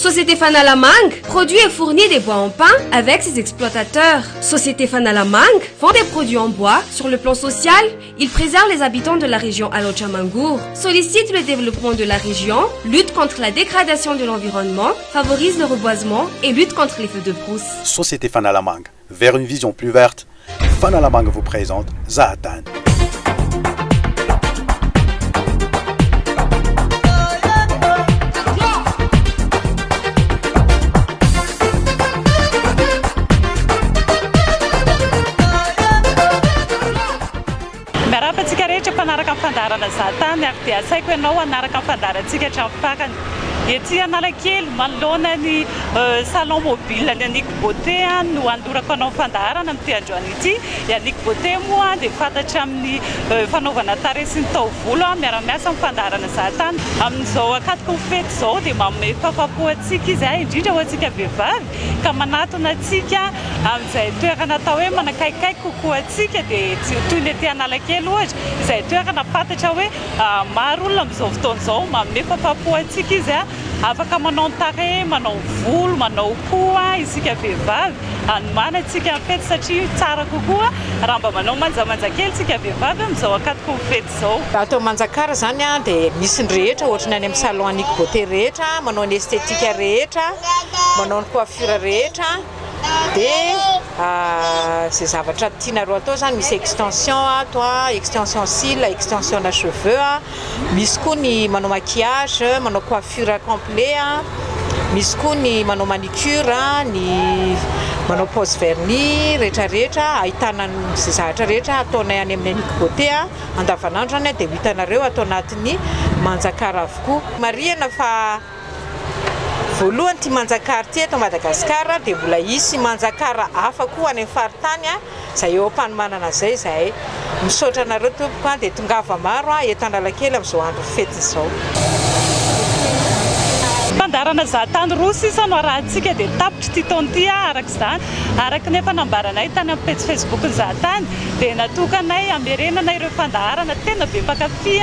Société Fanalamangue produit et fournit des bois en pin avec ses exploitateurs. Société Fanalamangue vend des produits en bois. Sur le plan social, il préserve les habitants de la région Alochamangour, sollicite le développement de la région, lutte contre la dégradation de l'environnement, favorise le reboisement et lutte contre les feux de brousse. Société Fanalamangue, vers une vision plus verte, Fanalamangue vous présente Zahatan. Fanaraka fandarana Zahatan ary dia asaiko ianao anaraka fandarantsika hatramin'ny ety Analakely manoloana ny salon mobile ny Annick Beauté no andorako anao fandarana amin'ity androany ity. I Annick Beauté moa dia fantatra amin'ny fanaovana tarehy sy ny taovolo miara-miasa amin'ny fandarana Zahatan. Amin'izao akatoko fety izao dia manome fahafapo antsika izy indrindra ho antsika vehivavy ka manatona antsika amin'izay toerana atao hoe manakaikaiky kokoa antsika dia toy ny ety Analakely ohatra izay toerana fantatra hoe maro olona amin'izao fotoana izao manome fahafapo antsika izy afaka manao tarehy, manao volo, manao koa isika vehivavy hanomana antsika fety satria tsara kokoa raha mba manao manjamanja-kely isika vehivavy amin'izao akatoko fety izao. Atao manjakara zany dia misy ny rehetra ohatra ny any amin'ny salon Annick Beauté rehetra, manao ny estetika rehetra, manao ny coiffure rehetra. Dia ces zavatra tianareo atao zany misy extension extension cils, extension na cheveux, misy koa ny manao maquillage, manao coiffure complet, misy koa ny manao manicure, ny manao pose vernis rehetrarehetra ahitana izay zavatra rehetra ataonay any amin'ny Annick Beauté andavanandro zany dia hitanareo atao anatin'ny manjakara avokoa. Marihana fa voalohany ty manjakara ty eto Madagasikara dia mbola hisy manjakara hafa koa any amin'ny faritany izay eo am-panomanana zay zahay misaotra anareo tompoko dia tongava maro eto Analakely amin'izao andro fety izao. Fandarana Zahatan roa sisa no arahantsika dia tapitra ty taona ty araka izany araka ny fanambaranay tany amin'ny page Facebook ny Zahatan dia natokanay hamerenana ireo fandarana tena be mpakafy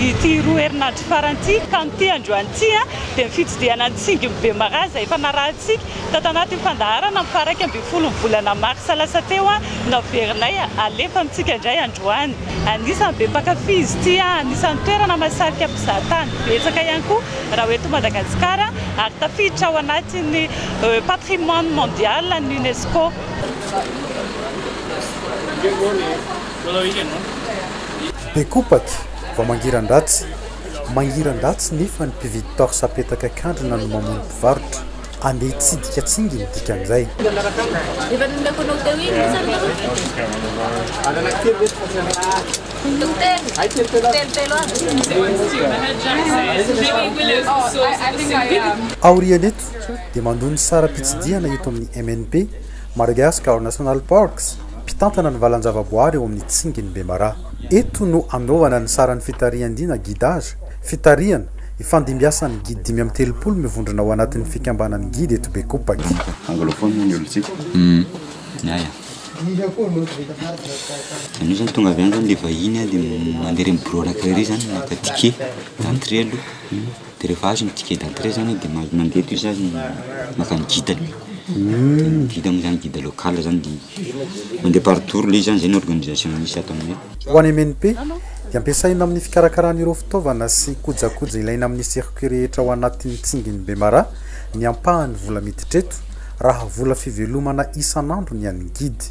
ity roa herinandro faranty ka amin'ity androany ity dia mifitsidiana ny Tsingy be maraza efa narahantsika tato anaty fandarana amin'ny faraiky amby folo volana marsa lasa teo naverinay alefa amintsika indray androany. Anisan'ny be mpakafy izy ity anisan'ny toerana mahasarika mpizahatany betsaka ihany koa raha ho eto Madagasikara ary tafiditra ao anatin'ny patrimoine mondial ny UNESCO. Bekopaky va mangiran-dratsy nefa ny mpividy torse apetaka akandrina no mamono mpivarotra andeha hitsidika Tsingy midika amin'izay. Aorianeto dia mandony sara pitsidiana eto amin'ny MNP Madagascar National Parks mpitantana ny valan-javaboary eo amin'ny Tsingy ny Bemara. Eto no anaovana ny saran'ny fitarihan-dina guidage fitariana ifandimbiasan'ny guide 530 mivondrona ao anatin'ny fikambanan'ny guide eto Bekopaky. Io zany tonga avy any zany le vahiny dia mandeha miboraka ery zany maka ticket d'entrée aloha dia rehefa azo ny ticket d'entrée zany dia mandeha toy zany maka ny guidany guide moa zany guide local zany dia mandeha partour le zany zay ny organisation misy ato aminay. Ho any MNP dia ampiasaina amin'ny fikarakarana fitaovana sy kojakoja ilaina amin'ny circuit rehetra ao anatin'ny Tsingy ny Bemara ny ampahany vola miditra eto raha vola fivelomana isan'andro ny an'ny guide.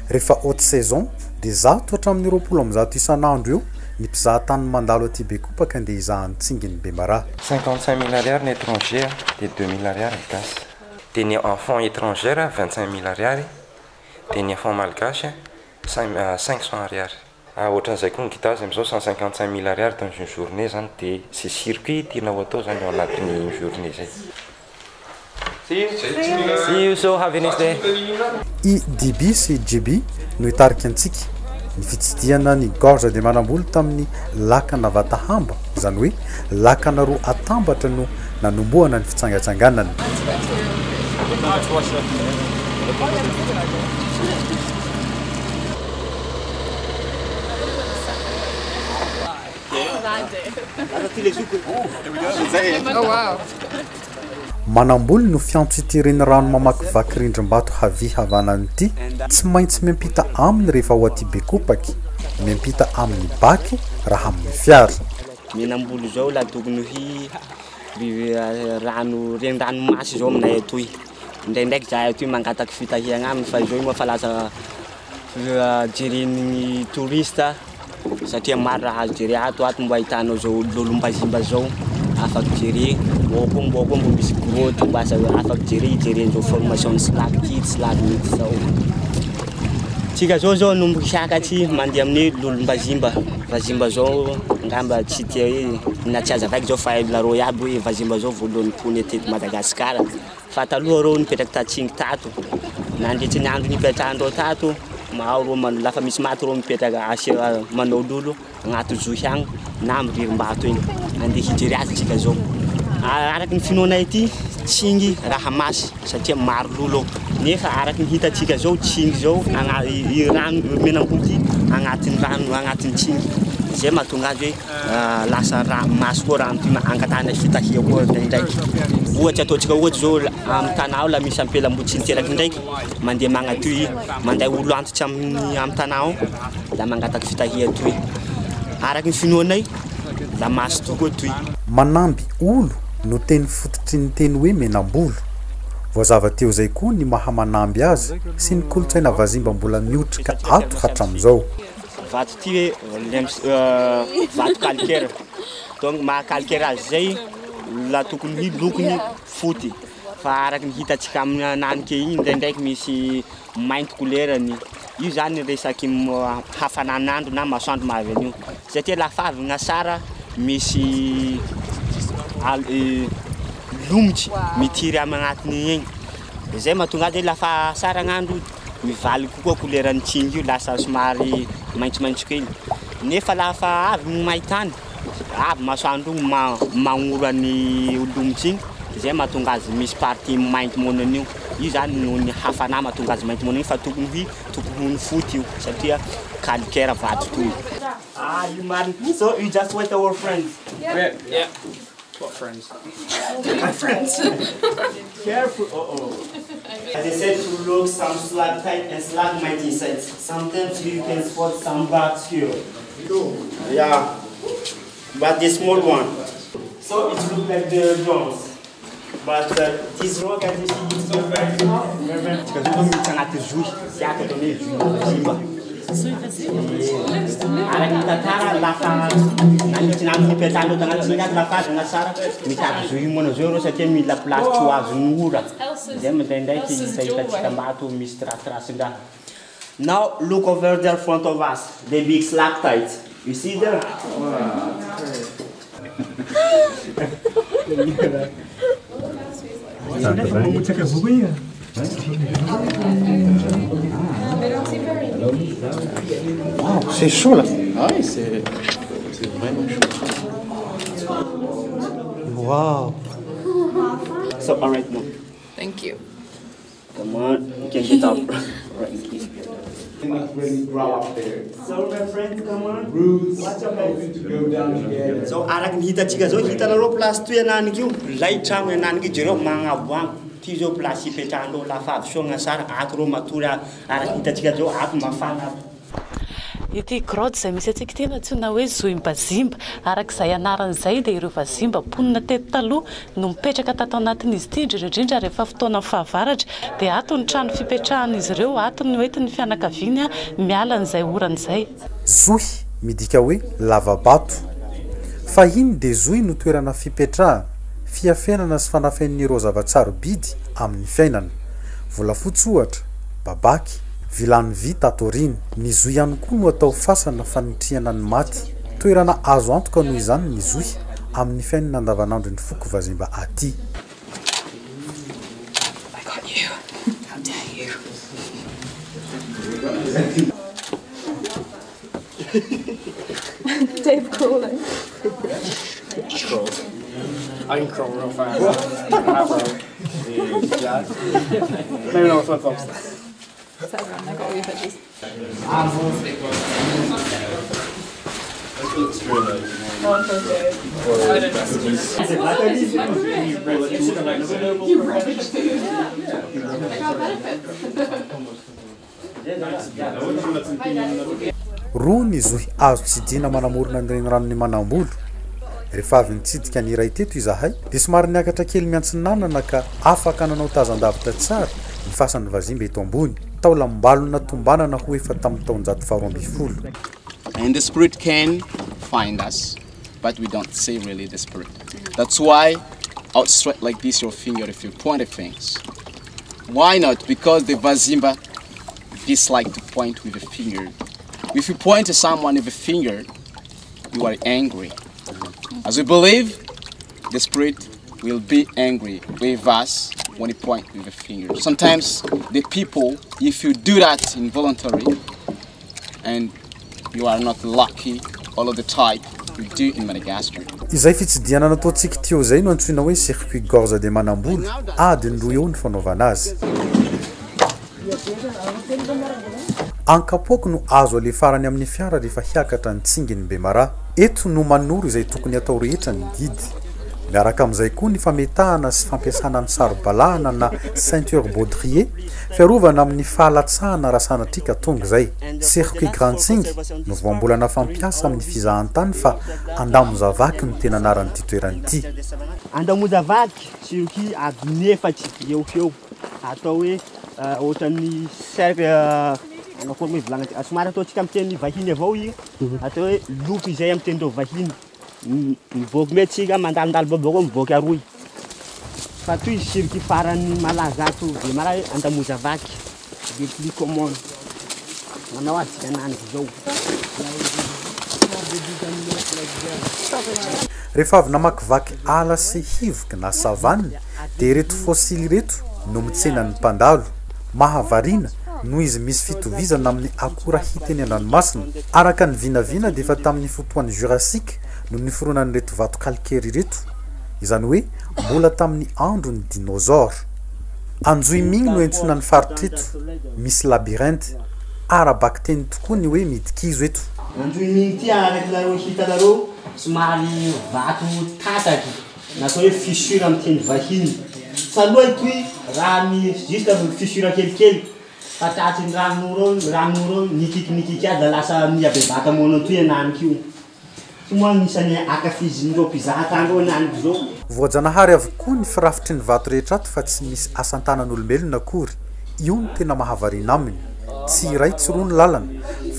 Rehefa haute saison dia 120 isan'andro eo ny mpizahatany mandalo aty Bekopaky andeha hizahan'ny Tsingy ny Bemara. 55 000 ariary ny étranger dia 2 000 ariary gasy. Dia ny enfant étranger 25 000 ariary dia ny enfant malgasy 500 ariary. Ohatran'izay koa ny guidage amin'izao 155 000 ariary dans une journée zany dia sy circuit tianao atao zany ao anatin'ny journée zay. See you, so have a nice day. IDB sy GB no hitarika antsika ny fitsidiana ny gorge dia manamboly tamin'ny lakana vatahamba izany hoe lakana roa atambatra no nanombohana ny fitsangatsanganana. manamboly no fiantso itireny rano mamakivaky rindrim-bato havy havananyity tsy maintsy miampita aminy rehefa ho aty be kopaky miampita amin'ny baky raha amin'ny fiara menamboly zao la tokony rano rendranomasy zao aminay atoy ndraindraiky zahay atoy mangataky fitahiagna aminy fa zao moa fa lasa jeren'ny touriste satria maro raha azo jere ato mbo ahitanao zao lolombazimba zao afaky jere mbo misy grotte mbo afaky jere zao formation stalactite stalagmite zao tsika zao nomboky hiakatsy mandeha amin'ny lolombazimba vazimba zao ngamba tsy tia hoe na tsy aza vaiky zao fa larô iaby hoe vazimba zao voalohany pony teto Madagasikara fa taloha rô nipetraky tatsingy tato nandritsy ny andro nipetrahandreo tato mao rô lafa misy maty rô mipetraky asia manao lolo agnaty zohy agny na amin'ny ririm-bato iny andeha hijery azy tsika zao araky ny finoanay ity tsingy raha masy satria maro lolo nefa araky ny hitatsika zao tsingy zao rano menamboly agnatin'ny rano agnatin'ny tsingy zay mahatonga azy hoe lasa masy koa rano ty angatana fitahia koa ndraiky ohatsy ataontsika ohatsy zao amin'ny tanà ao la misy ampelambotsy niteraky ndraiky mandeha magnatoy manday olo antitsy amin'ny tanà ao la mangataky fitahia toy araky ny finoanay la masy tokoa toy manamby olo no teny fototry ny teny hoe menambolo voazava teo zay koa ny mahamanamby azy sy ny kolotsaina vazimba mbola miotrika ato hatramizao vato ty hoe vato calcaire donc maha calcaire azy zay la tokony lokony foty fa araky ny hitatsika amin'ny ananike igny ndraindraiky misy mainty couleur-ny io zany resaky hafanan'andro na masoandro mahavy an'io satria lafa avy gn'asara misy lomotsy mitiry amin'agnatiny igny zay mahatonga azy lafa asara gn'andro mivaly kokoa couleur-ny tsingy io lasa somary maitsomaitso kely nefa lafa avy maitany avy masoandro magnoro ny lomotsy igny zay mahatonga azy misy partie mainty monany io zany no ny hafana mahatonga azy mainty monany fa tokony ho foty io satria calcaire vato toy you man so you just wait our friends yeah what friends my friends careful as I said to look some stalactite and stalagmite inside sometimes you can spot some bugs here yeah but the small one so it looks like the drums but this rock as you see is so very because you don't agnaty zohy siaka tony zohy araky tantara lafa nanitsy naminy nipetrahandreo tagnatin'igny azy lafa azy gn'asara mitady zohy moana zao reo satria mila place tsy ho azony ora zay mandraindraiky hitatsika mbato misy trace-trace-ndraha now look over there in front of us the big stalactite you see there Wow, c'est chaud là. Ah oui, c'est vraiment chaud. Wow. So all right now Thank you. come on you can get up right here really grow up there so my friend come on roots watch your back to go down together so araky ny hitatsika zao hitanareo place toy ananiky io lay tragno ananiky jereo magnaboagno ty zao place ipetrahandreo lafa avy soa gn'asara ato reo matory araky hitatsika zao ato mafana ity grotte zay misy atsika tena antsoina hoe zohimbazimba arak'izay anaran'izay dia ireo vazimba ponina teto taloha no mipetraka tato anatin'izy ity indrindrandrindra rehefa fotoana fahavaratra dia ato ny trano fipetrahan'izy ireo ato ny hoentin'ny fianakaviany miala n'izay oran'izay zohy midika hoe lavabato fa iny dia zohy no toerana fipetrahana fiafenana sy fanafen'ireo zavatsarobidy amin'ny fiainana volafotsy ohatra babaky vilany vita atoriny ny zohy ihany koa no atao fasana fanitriana ny maty toerana azo antoka noho izany ny zohy amin'ny fiainana andavanandro ny foko vazimba aty Dave crawling. I can crawl real fast. Yeah. Maybe not with flip-flops. I got all your pictures. roa ny zohy azo tsidina manamorona an'ireny ranony manam-bolo rehefa avy nitsidika ny iray teto izahay dia somary niakatra kely miantsinanana ka afaka nanao tazan-davitra tsara ny fasan'ny vazimba eto ambony taola mbalona tombanana ho efa tamin'ny taonjato faharoa amby folo. And the spirit can find us, but we don't see really the spirit. That's why outstretch like this your finger if you point at things. Why not? Because the Vazimba dislike to point with a finger. If you point to someone with a finger, you are angry. As we believe, the spirit will be angry with us when you point with a finger. Sometimes the people, if you do that involuntarily, and you are not lucky all of the type we do in Madagascar. Izay fitsidiana nataontsika teo zay no antsoina hoe circuit gorge de manambolo adiny roa eo ny fanaovana azy. Ankapoaka no azo alefarany amin'ny fiara rehefa hiakatra ny tsinginy Bemara. Eto no manoro izay tokony atao rehetra ny guide. Miaraka amin'izay koa ny fametahana sy fampiasana ny saro-balahana na ceinture baudrier fiarovana amin'ny fahalatsahana raha sanatrika tonga izay. Circuit Grand Tsingy no voambolana fampiasa amin'ny fizahantany fa Andamozavaky no tena anaran'ity toerana ity. Andamozavaky circuit adiny efatry eo atao hoe ohatran'ny cercle anakô hoe volagna somary ataontsika amin'ny teny vahiny avao io atao hoe lopy izay amin'ny tendreo vahiny mivoaka metsika mandalindalo babako mivoaka aroy fa toy circuit farany malaza ato Bemara Andamozavaky de plus common manao azy kanany zao. Rehefa avy namakivaky ala sy hivoka na savanny dia reto fossily reto no mitsenan'ny mpandalo mahavarina noho izy misy fitovizana amin'ny akora hita eny an-dranomasina araka ny vinavina dia efa tamin'ny fotoan'ny Jurassique no niforonan'ny reto vato calcaire reto izany hoe mbola tamin'ny andron'ny dinosaure. Anjohimigny no entsoina ny faritreto misy labyrinthe arabaky teny tokoa ny hoe midikizo eto. Anjohimigny ty araka nareo hitanareo somary vato tataky natao hoe fissure amin'ny teny vahiny. Taloha toy raha misy juste fissure kelikely fa tatriny ranon'oro nikiky azy lasa miabebaka mono toy ananiky io. Somary nisany akafizindreo mpizahatandreo ananiky zao. Voajanahary avokoa ny firafitry ny vato rehetra ato fa tsy misy asan-tanan'olombelona akory. Io no tena mahavarina aminy. Tsy iray tsy roa ny lalana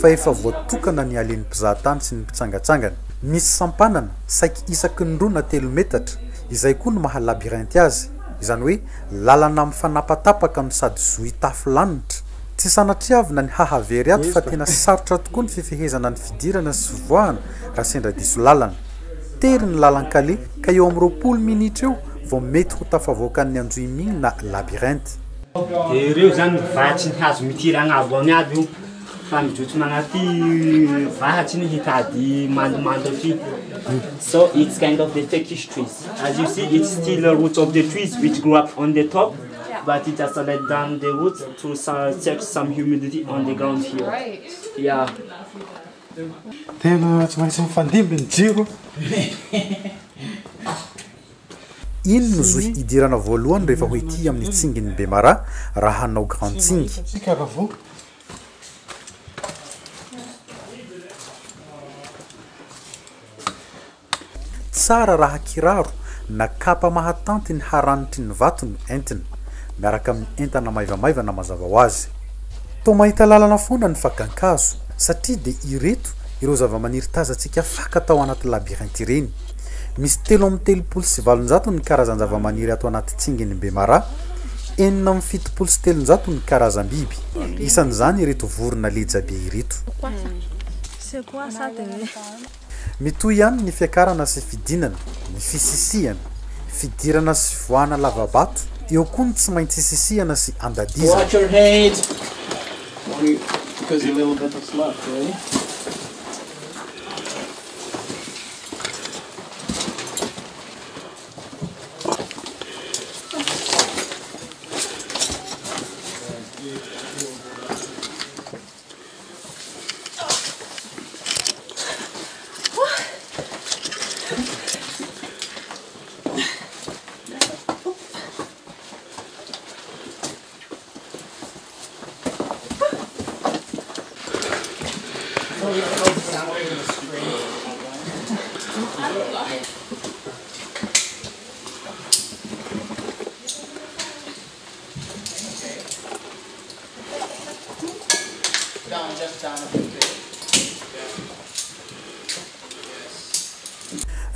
fa efa voatokana ny alen'ny mpizahatany sy ny mpitsangatsangana. Misy sampanana saiky isaky ny roa na 3 metatra izay koa no mahalabyrinthe azy. Izany hoe lalana mifanapatapaka no sady zohy tafo lanitra. Tsy sanatriavina ny hahavery ato fa tena sarotra tokoa ny fifehezana ny fidirana sy voahana raha sendra diso lalana. Tery ny lalan-kale ka eo amin'ny 20 minitra eo vao mety ho tafavoakan'ny Anjohimigny na labyrinthe. Ireo zany vahatsy ny hazo mitirana avy aby io fa mijotso manaty vahatsy ny hitady mandomando aty. So it's kind of the Turkish trees. As you see, it's still the roots of the trees which grew up on the top, but it just let down the roots to check some humidity on the ground here. Right. Yeah. Tena tsy maintsy mifandimby ny jiro. Ino no zohy idirana voalohany rehefa ho ety amin'ny tsinginy Bemara raha hanao Grand Tsingy. Tsara raha kiraro na kapa mahatanty ny haranitry ny vato no entina miaraka amin'ny entana maivamaiva na mazava ho azy. Toa mahita lalana foana ny fakankazo satria dia ireto ireo zava-maniry tazantsika faka tao anaty labyrinthe ireny. Misy 3,700 ny karazan zava-maniry ato anaty tsinginy Bemara, 4,700 ny karazam-biby. Isan'izany ireto vorona lejabe ireto. Mitoy ihany ny fiakarana sy fidinana, ny fisisihana, fidirana sy voana lavabato, eo koa ny tsy maintsy sisihana sy andadiza. Watch your head. Because a little bit of left, right?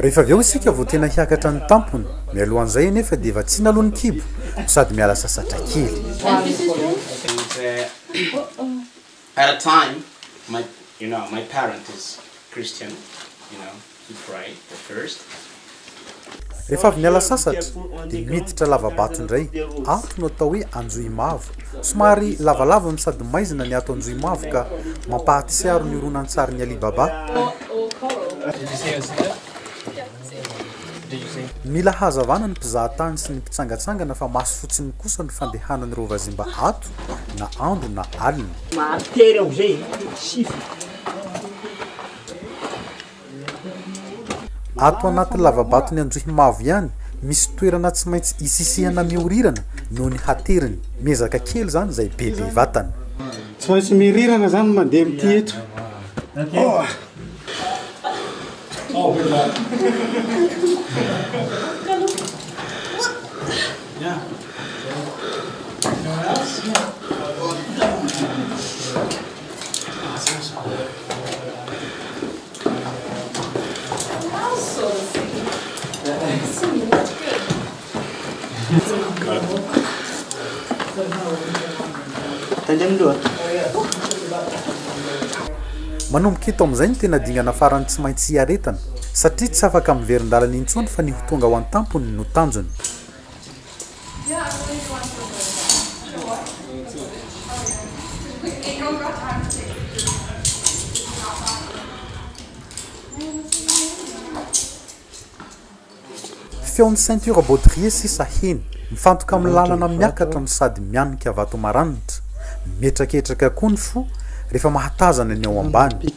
rehefa avy eo isika vao tena hiakatra ny tampony mialohan'izay nefa dia efa tsy nalony kibo sady miala sasatra kely. At a time, my parent is Christian, he prayed at first. rehefa avy miala sasatra dia miditra lavabato indray ato no atao hoe anjohimavo somary lavalava no sady maizina ny ato anjohimavo ka mampahatsiaro ny oronan-tsary ny Alibaba. mila hazavana ny mpizahatany sy ny mpitsangatsangana fa maso fotsiny kosa ny fandehanan'ireo vazimba ato na andro na alina. ato anaty lavabato ny anjohimavo ihany misy toerana tsy maintsy isisihana miorirana noho ny hateriny mezaka kely zany izay bebe vatany. tsy maintsy mirirana zany mandeha amin'ity eto. manomboka eto amin'izay ny tena dingana farany tsy maintsy hiaretana satria tsy afaka miverin-dalana intsony fa ny ho tonga ho an-tampony no tanjony. feon'ny ceinture baudrier sy saheny mifantoka amin'ny lalana miakatra no sady mianika vato maranitra mimetraketraka koa ny fo rehefa mahatazana ny ao ambany.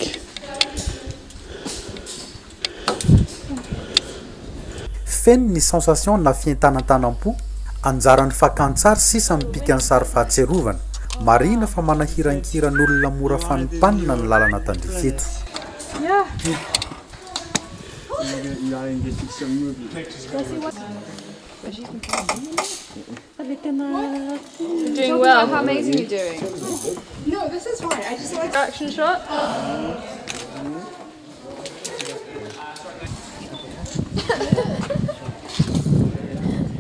feno ny sensation na fientanantanam-po anjaran'ny fakantsary sisa mipika ny sary fahatserovana marina fa manahirankiranyolona mora fanimpanina ny lalana tandrifeto. Doing well. How amazing are you doing? No, this is fine. I just like action shot.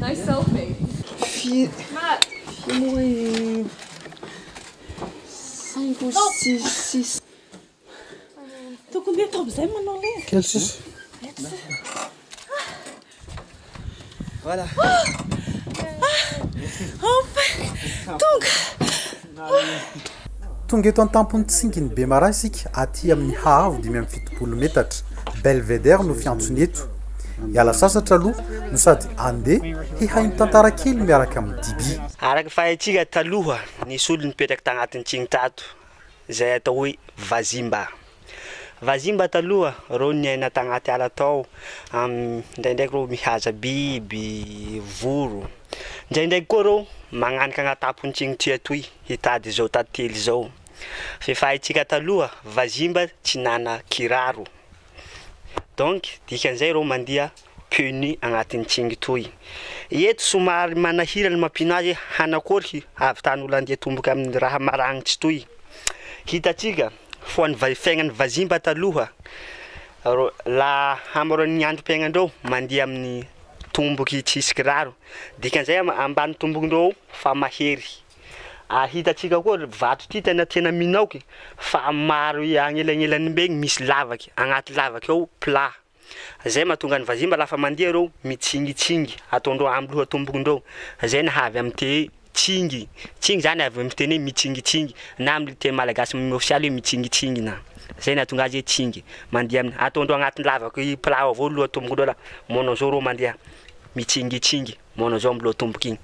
Nice selfie. Matt. 5 ou 6. Tô com medo, tô sem manolé. Quel 6? Voilà. tonga eto an-tampony tsinginy be mara isika aty amin'ny haavo 570 metatra belvedere no fiantsony eto hiala sasatra aloha no sady andeha hihainy tantara kely miaraka amin'ny dibi. araka fahatsika taloha nisy olo nipetraka tagnatin'ny tsingitato izay atao hoe vazimba taloha reo niaina tagnaty ala tao ndraindraiky reo mihaza biby voro ndraindraiky koa reo magnanika agnaty tsingity atoy hitady zao tately zao fa fahatsika taloha vazimba tsy nana kiraro donc dikan'izay reo mandia puni agnatin'ny tsingitoy eto somary manahirana mampinazy hanakory avy tan'olo andeha tomboka amin'ny raha maragnitsy toy hitatsika fo ny fiaignan'ny vazimba taloha la hamoran'ny androm-piaignandreo mandeha amin'ny tomboky tsisy kiraro dikan'izay ambany tombokindreo fa mahery hitatsika koa vato ty tena minaoky fa maro agnelagnelany mbegny misy lavaky agnaty lavaky ao plat zay mahatonga ny vazimba lafa mandeha reo mitsingitsingy ataondreo amin'ny loha tombokindreo zay nahavy amin'ny tsingy zany avy amin'ny teny mitsingitsingy na amin'ny teny malagasy ofisialy hoe mitsingitsingy na zay nahatonga azy tsingy mandeha amin'ny ataondreo agnatin'ny lavaky plat avao loha tombokindreo la monao zao reo mandeha mitsingitsingy monao zao amin'ny loha tomboky igny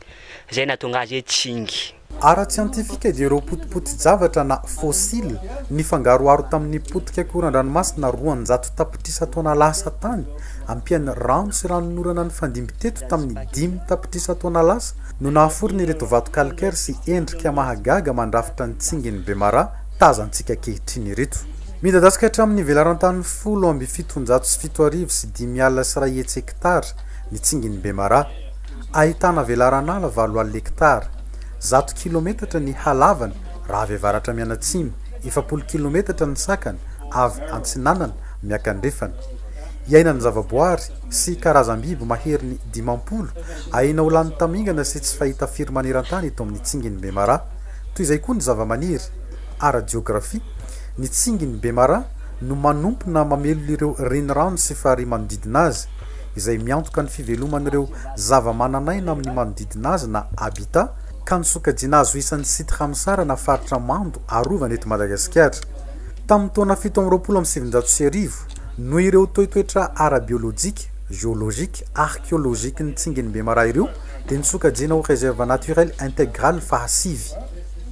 zay nahatonga azy tsingy. ara-tsiantifika dia ireo potipotin-javatra na fossile nifangaroaro tamin'ny potika koran-dranomasina 200 tapitrisa taona lasa tany ampian'ny rano sy ranonorana ny fandimby teto tamin'ny 5 tapitrisa taona lasa no nahaforiny ireto vato calcaire sy endrika mahagaga mandrafitra ny tsinginy be mara tazantsika kehitriny ireto. midadasika hatramin'ny velaran-tany 1707 sy 5 sy 1 hektara ny tsinginy Bemara ahitana velaranala 8 hektara 100 kilometatra ny halavany raha avy avaratra mianatsimy 70 kilometatra ny sakany avy antsinanana miakandrefana iainany zavaboary sy karazam-biby mahery ny 50 aina ho lany tamingana sy tsy fahita firy maneran-tany eto amin'ny tsinginy Bemara toy izay koa ny zava-maniry ara-geografia ny tsinginy Bemara no manompona mamelo ireo renirano sy fary manodidina azy izay miantoka ny fiveloman'ireo zava-mananaina amin'ny manodidina azy na habitat ka nisokajiana azo isan'ny site Ramsar na faritra mando arovana eto Madagasikara tamin'ny taona 1770 no ireo toetoetra ara-biolojika, géologique, archéologique ny tsinginy Bemara ireo dia nisokajiana ho réserve naturel intégral fahasivy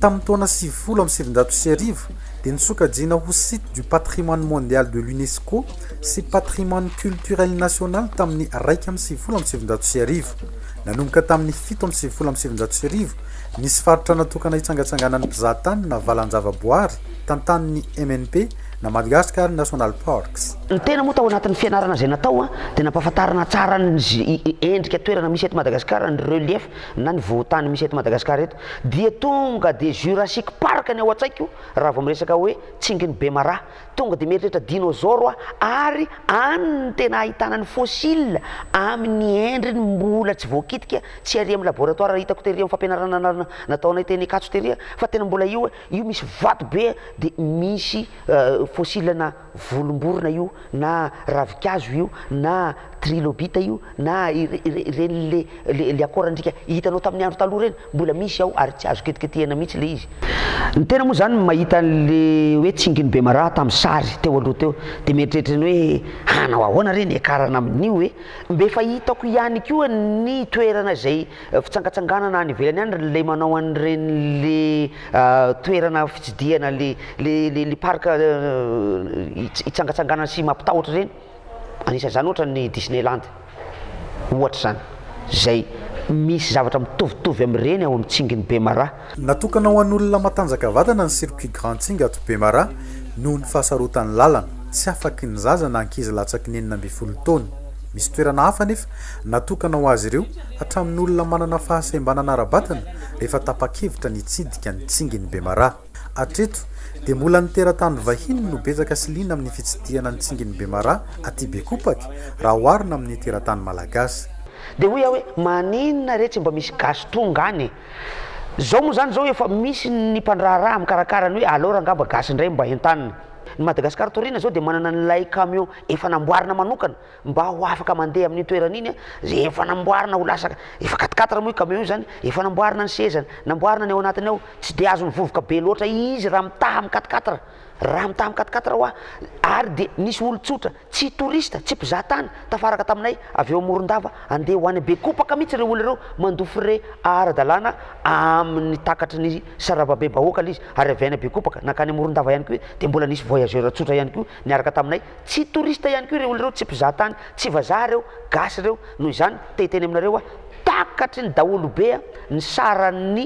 tamin'ny taona 1770 dia nisokajiana ho site du patrimoine mondial de l'UNESCO sy patrimoine culturel national tamin'ny 1770 nanomboka tamin'ny 1770 nisy faritra natokana hitsangatsanganan'ny mpizahatany na valan-javaboary tantanin'ny MNP na Madagascar National Parks. Ny tena moa tao anatin'ny fianarana izay natao dia nampahafantarana tsara ny endrika toerana misy eto Madagasikara, ny relief na ny vohotany misy eto Madagasikara eto dia tonga dia Jurassic Park ny ao an-tsaiko raha vao miresaka hoe tsinginy Bemara tonga dia mieritreritra dinosaure ary any tena ahitana ny fossile amin'ny endriny mbola tsy voakitika tsy ary amin'ny laboratoire hitako tery amin'ny fampianarana nataonay teny Katso tery fa tena mbola io misy vato be dia misy fossile na volomborona io na ravikazo io na trilobita io na ireny le akorandrika hitanao tamin'ny andro taloha reny mbola misy ao ary tsy azo ketiketihana mihitsy le izy ny tena moa zany mahita le hoe tsinginy Bemara tamin'ny sary teo aloha teo dia mieritreritra ny hoe hanao ahoana reny ekarana amin'io hoe mbe fa hitako ihany koa ny toerana izay fitsangatsanganana any ivelany any le manao an'ireny le toerana fitsidihana le parka hitsangatsanganana sy mampitahotra reny anisan'izany ohatra ny Disneyland ohatra zany zay misy zavatra mitovitovy amin'ireny ao amin'ny tsinginy Bemara natokana ho an'olona matanjaka vatana ny circuit Grand Tsing ato Bemara noho ny fahasarotan'ny lalana tsy afaky ny zaza na ankizy latsaky ny 12 taona misy toerana hafa nefa natokana ho azy ireo hatramin'ny olona manana fahasembanana ara-batana rehefa tapa-kevitra ny hitsidika ny tsinginy Bemara atreto dia mbola ny teratany vahiny no betsaka sy liana amin'ny fitsidihana ny tsinginy Bemara aty Bekopaky raha oharina amin'ny teratany malagasy dia hoy hoe maninona re tsy mba misy gasy tonga any zao moa zany zao efa misy ny mpandraharaha amikarakara ny hoe alora angamba gasy indray mba entanina ny Madagasikara torina zao dia manana nylay camion efa namboarina manokana mba ho afaka mandeha amin'ny toerana iny zay efa namboarina ho lasa efa 4x4 moa camion io zany efa namboarina ny sezany namboarina ny ao anatiny ao tsy dia azo mivovoka be loatra izy raha mitaha amin'ny 4x4 raha mitaha amin'ny 4x4 hoa ary dia nisy olon-tsotra tsy touriste tsy mpizahatany tafaraka taminay avy eo Morondava andeha ho any Bekopaka mihitsy ireo olona ireo mandofre ara-dalàna amin'ny takatry ny sarababe bahoaka izy ary avy any Bekopaka nakany Morondava ihany koa dia mbola nisy voyageur tsotra ihany koa niaraka taminay tsy touriste ihany koa ireo olona ireo tsy mpizahatany tsy vazaha ireo gasy ireo noho izany tehiteny aminareo takatry ny daholobe ny saran'ny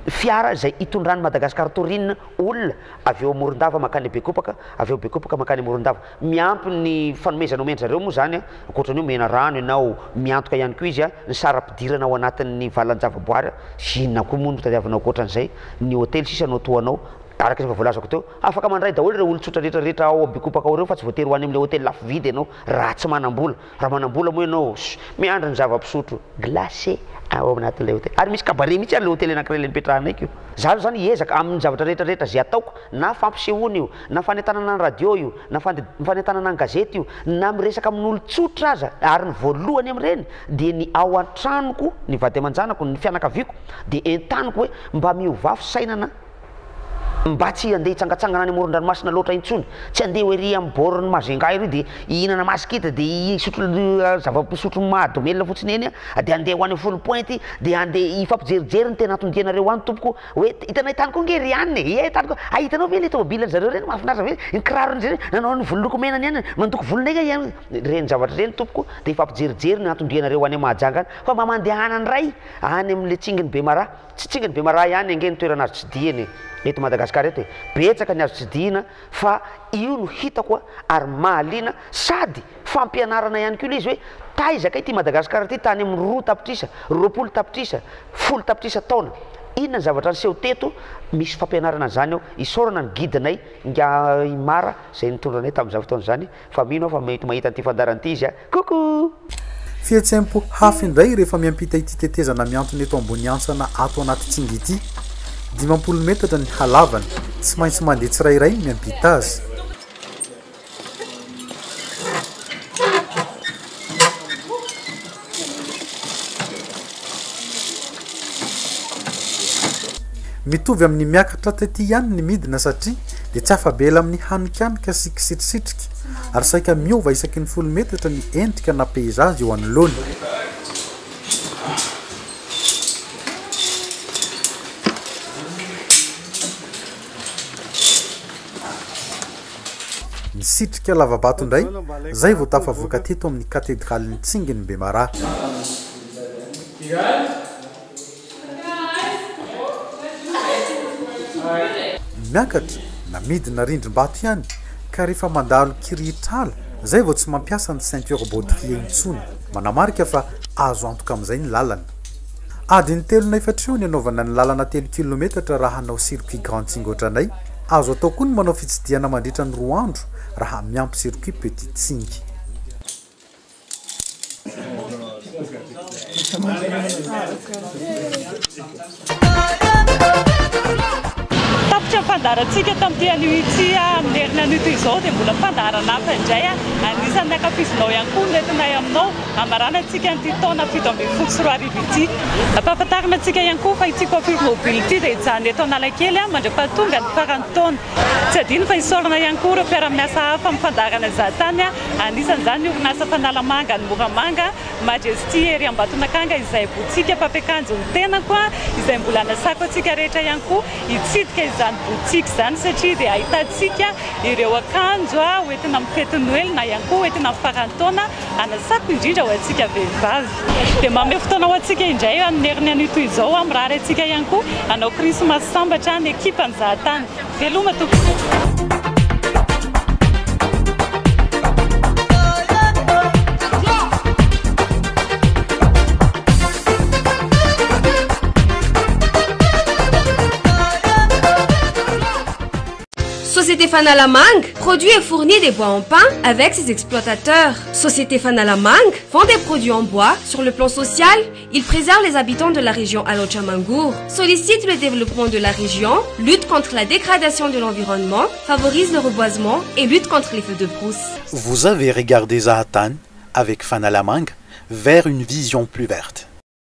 fiara zay hitondrany Madagasikara torina olona avy eo Morondava makany Bekopaka avy eo Bekopaka makany Morondava miampy ny fanomezana omeny zareo moa zany ankoatran'io mena rano ianao miantoka ihany koa izy ny saram-pidirana ao anatin'ny valan-javaboary zinona koa moa no tadiavanao ankoatran'izay ny hôtely sisa anao toanao araka izay voalazako teo afaka mandray daholo ireo olon-tsotra rehetrarehetra ao Bekopaka ao ireo fa tsy voatery ho any amin'ilay hôtely lafo vidy ianao raha tsy manam-bola raha manam-bola moa ianao miandry ny zava-pisotro glacé ao anatin'ilay hôtely ary misy cabaret mihitsy any le hôtely anankiray le nipetrahanayko io zaho zany hiezaka amin'ny zavatra rehetrarehetra zay ataoko na fampisehoana io na fanentanana ny radio io na fanentanana ny gazety io na miresaka amin'ny olon-tsotra aza ary ny voalohany amin'ireny dia ny ao an-tranoko ny vady aman-janako ny fianakaviako dia entaniko hoe mba miovafy sainana mba tsy andeha hitsangatsangana any amoron-dranomasina loatra intsony tsy andeha hoe ry amin'ny borony mazenga iry dia ihinana masikita dia isotro zava-pisotro mahadomelona fotsiny eny dia andeha ho any folo pointy dia andeha ifampijerijery ny tena atondianareo any tompoko hoe hitanao hitany koa nge ry any hitanao hitanao ve le tomobilany zareo reny mahafinaritra ve ny kirarony zay nanao ny vololoko menany any mandoko volonay ihany reny zavatra reny tompoko dia ifampijerijery ny atondianareo any mahajanga any fa mba mandehana ny ray any amin'le tsinginy Bemara tsy tsinginy Bemara ihany ange ny toerana azo tsidihany eto Madagasikara Madagasikara eto hoe betsaka ny azo tsidihina fa io no hitako ary mahaliana sady fampianarana ihany koa ilay izy hoe taizaka ity Madagasikara ity tany amin'ny 2 tapitrisa 20 tapitrisa 10 tapitrisa taona inona ny zavatra niseho teto misy fampianarana zany ao isorana ny guidinay nga Imara zay nitondranay tamin'izany fotoana zany fa mino fa mety mahita an'ity fandaran'ity izy coucou fihetsempo hafa indray rehefa miampita ity tetezana miantony eto ambony antsana ato anaty tsingy ity 50 metatra ny halavany tsy maintsy mandeha tsirairay miampita azy mitovy amin'ny miakatra taty ihany ny midina satria dia tsy afabela amin'ny hanikanika sy kisitrisitrika ary saika miova isaky ny 10 metatra ny endrika na peizazy eo anoloany misitrika lavabato indray zay vao tafavoaka teto amin'ny katedralin'ny Tsinginy Bemaraha miakatra na midina rindrim-bato ihany ka rehefa mandalo kirihitrala zay vao tsy mampiasa ny ceinture baudrier intsony manamarika fa azo antoka amin'izay ny lalana adiny 3 ny anaovana ny lalana 3 kilometatra raha hanao circuit grand Tsingy ohatranay azo atao koa ny manao fitsidiana mandritra ny 2 andro raha miampy circuit petit Tsingy tapitra fandarantsika tamin'ity anio ity amin'ny herin'ny anio toy izao dia mbola fandarana hafa indray anisan'ny ankafizinao ihany koa nentinay aminao amarana antsika an'ity taona 7 sy 4 ity ampahafantarina antsika ihany koa fa ity coiffure mobile ity dia hijanona eto Analakely mandra-pahatonga ny farany taona tsy adino fa isorana ihany koa ireo mpiara-miasa hafa amin'ny fandarana zahantany anisan'izany ny orinasa Fanalamanga ny Moramanga Majesty ery Ambatonakanga izay botsika Papekanjo ny tenako izay mbola nasako antsika rehetra ihany koa hitsidika izany botsika izany satria dia ahitantsika ireo akanjo hoentina amin'ny fety Noël na ihany koa hoentina amin'ny farany taona anasako indrindra ho antsika vehivavy dia manome fotoana ho antsika indray amin'ny herin'ny anio toy izao mirary antsika ihany koa hanao Christmas sambatra ny ekipa ny zahantany veloma tompoko Société Fanalamang produit et fournit des bois en pain avec ses exploitateurs. Société Fanalamang vend des produits en bois. Sur le plan social, il préserve les habitants de la région Alochamangour, sollicite le développement de la région, lutte contre la dégradation de l'environnement, favorise le reboisement et lutte contre les feux de brousse. Vous avez regardé Zahatan avec Fanalamang vers une vision plus verte.